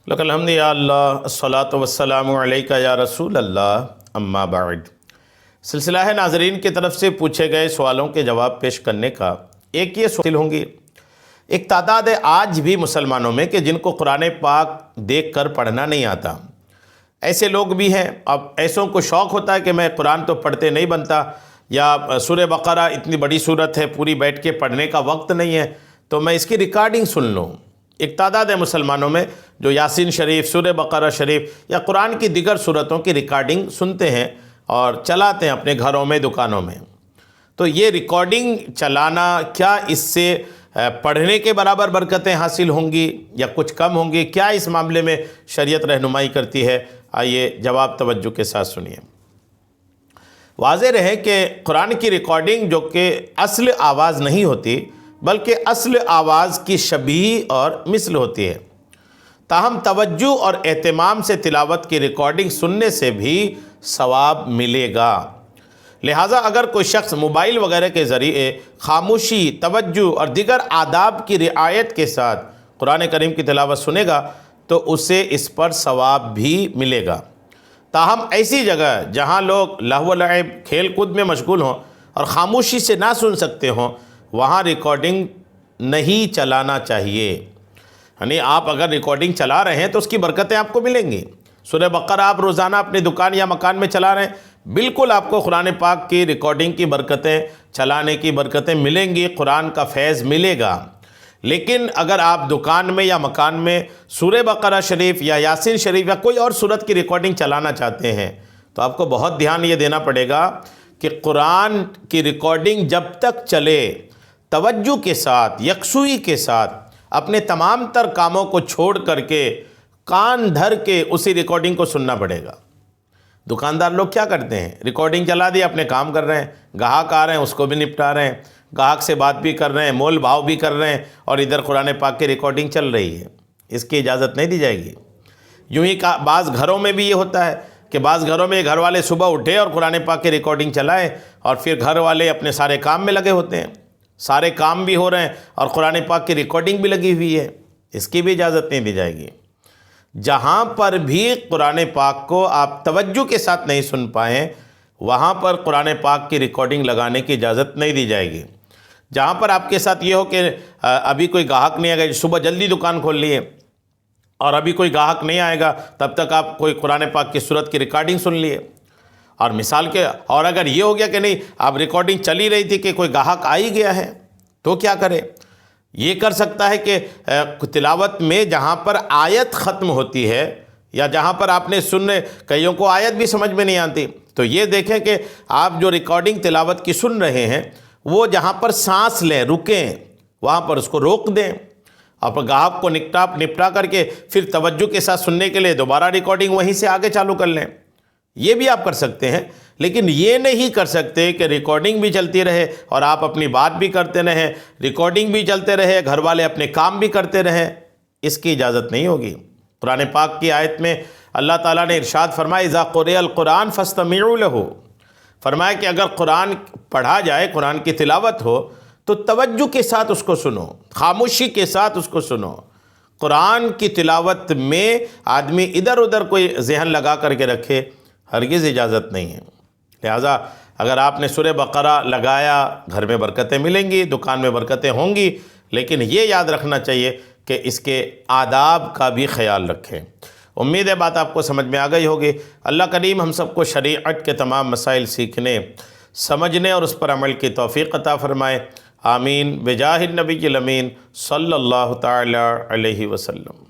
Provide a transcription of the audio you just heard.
لک الحمد یا اللہ الصلاۃ والسلام علیکہ یا رسول اللہ اما بعد۔ سلسلہ ہے ناظرین کی طرف سے پوچھے گئے سوالوں کے جواب پیش کرنے کا۔ ایک یہ سوال ہوں گی، ایک تعداد ہے آج بھی مسلمانوں میں کہ جن کو قرآن پاک دیکھ کر پڑھنا نہیں آتا۔ ایسے لوگ بھی ہیں۔ اب ایسوں کو شوق ہوتا ہے کہ میں قرآن تو پڑھتے نہیں بنتا، یا سورہ بقرہ اتنی بڑی صورت ہے پوری بیٹھ کے پڑھنے کا وقت نہیں ہے تو میں اس کی ریکارڈنگ سن لوں۔ ایک تعداد ہے مسلمانوں میں جو یاسین شریف، سورہ بقرہ شریف یا قرآن کی دیگر صورتوں کی ریکارڈنگ سنتے ہیں اور چلاتے ہیں اپنے گھروں میں، دکانوں میں۔ تو یہ ریکارڈنگ چلانا کیا اس سے پڑھنے کے برابر برکتیں حاصل ہوں گی یا کچھ کم ہوں گی؟ کیا اس معاملے میں شریعت رہنمائی کرتی ہے؟ آئیے جواب توجہ کے ساتھ سنیے۔ واضح رہے کہ قرآن کی ریکارڈنگ جو کہ اصل آواز نہیں ہوتی بلکہ اصل آواز کی شبیہ اور مثل ہوتی ہے، تاہم توجہ اور اہتمام سے تلاوت کی ریکارڈنگ سننے سے بھی ثواب ملے گا۔ لہٰذا اگر کوئی شخص موبائل وغیرہ کے ذریعے خاموشی، توجہ اور دیگر آداب کی رعایت کے ساتھ قرآن کریم کی تلاوت سنے گا تو اسے اس پر ثواب بھی ملے گا۔ تاہم ایسی جگہ جہاں لوگ لہو و لعب، کھیل کود میں مشغول ہوں اور خاموشی سے نہ سن سکتے ہوں، وہاں ریکارڈنگ نہیں چلانا چاہیے۔ یعنی آپ اگر ریکارڈنگ چلا رہے ہیں تو اس کی برکتیں آپ کو ملیں گی۔ سورہ بقرہ آپ روزانہ اپنی دکان یا مکان میں چلا رہے ہیں، بالکل آپ کو قرآن پاک کی ریکارڈنگ کی برکتیں، چلانے کی برکتیں ملیں گی، قرآن کا فیض ملے گا۔ لیکن اگر آپ دکان میں یا مکان میں سورہ بقرہ شریف یا یاسین شریف یا کوئی اور سورت کی ریکارڈنگ چلانا چاہتے ہیں تو آپ کو بہت دھیان یہ دینا پڑے گا کہ قرآن کی ریکارڈنگ جب تک چلے، توجہ کے ساتھ، یکسوئی کے ساتھ اپنے تمام تر کاموں کو چھوڑ کر کے کان دھر کے اسی ریکارڈنگ کو سننا پڑے گا۔ دکاندار لوگ کیا کرتے ہیں؟ ریکارڈنگ چلا دی، اپنے کام کر رہے ہیں، گاہک آ رہے ہیں اس کو بھی نپٹا رہے ہیں، گاہک سے بات بھی کر رہے ہیں، مول بھاؤ بھی کر رہے ہیں، اور ادھر قرآن پاک کی ریکارڈنگ چل رہی ہے۔ اس کی اجازت نہیں دی جائے گی۔ یوں ہی بعض گھروں میں بھی یہ ہوتا ہے کہ بعض گھروں میں گھر والے صبح اٹھے اور قرآن پاک کی ریکارڈنگ چلائے اور پھر گھر والے اپنے سارے کام میں لگے ہوتے ہیں، سارے کام بھی ہو رہے ہیں اور قرآن پاک کی ریکارڈنگ بھی لگی ہوئی ہے۔ اس کی بھی اجازت نہیں دی جائے گی۔ جہاں پر بھی قرآن پاک کو آپ توجہ کے ساتھ نہیں سن پائیں، وہاں پر قرآن پاک کی ریکارڈنگ لگانے کی اجازت نہیں دی جائے گی۔ جہاں پر آپ کے ساتھ یہ ہو کہ ابھی کوئی گاہک نہیں آئے گا، صبح جلدی دکان کھول لیے اور ابھی کوئی گاہک نہیں آئے گا تب تک آپ کوئی قرآن پاک کی صورت کی ریکارڈنگ سن لیے، اور مثال کے اور اگر یہ ہو گیا کہ نہیں اب ریکارڈنگ چلی رہی تھی کہ کوئی گاہک آ ہی گیا ہے تو کیا کرے؟ یہ کر سکتا ہے کہ تلاوت میں جہاں پر آیت ختم ہوتی ہے یا جہاں پر آپ نے سننے، کئیوں کو آیت بھی سمجھ میں نہیں آتی، تو یہ دیکھیں کہ آپ جو ریکارڈنگ تلاوت کی سن رہے ہیں وہ جہاں پر سانس لیں، رکیں، وہاں پر اس کو روک دیں، اور گاہک کو نپٹا کر کے پھر توجہ کے ساتھ سننے کے لیے دوبارہ ریکارڈنگ وہیں سے آگے چالو کر لیں۔ یہ بھی آپ کر سکتے ہیں، لیکن یہ نہیں کر سکتے کہ ریکارڈنگ بھی چلتی رہے اور آپ اپنی بات بھی کرتے رہیں، ریکارڈنگ بھی چلتے رہے، گھر والے اپنے کام بھی کرتے رہیں۔ اس کی اجازت نہیں ہوگی۔ قرآن پاک کی آیت میں اللہ تعالیٰ نے ارشاد فرمایا اذا قرئ القرآن فاستمعوا له، فرمایا کہ اگر قرآن پڑھا جائے، قرآن کی تلاوت ہو تو توجہ کے ساتھ اس کو سنو، خاموشی کے ساتھ اس کو سنو۔ قرآن کی تلاوت میں آدمی ادھر ادھر کوئی ذہن لگا کر کے رکھے، ہرگز اجازت نہیں ہے۔ لہٰذا اگر آپ نے سورہ بقرہ لگایا، گھر میں برکتیں ملیں گی، دکان میں برکتیں ہوں گی، لیکن یہ یاد رکھنا چاہیے کہ اس کے آداب کا بھی خیال رکھیں۔ امید ہے بات آپ کو سمجھ میں آ گئی ہوگی۔ اللہ کریم ہم سب کو شریعت کے تمام مسائل سیکھنے، سمجھنے اور اس پر عمل کی توفیق عطا فرمائے۔ آمین بجاہ النبی الامین صلی اللہ تعالی علیہ وسلم۔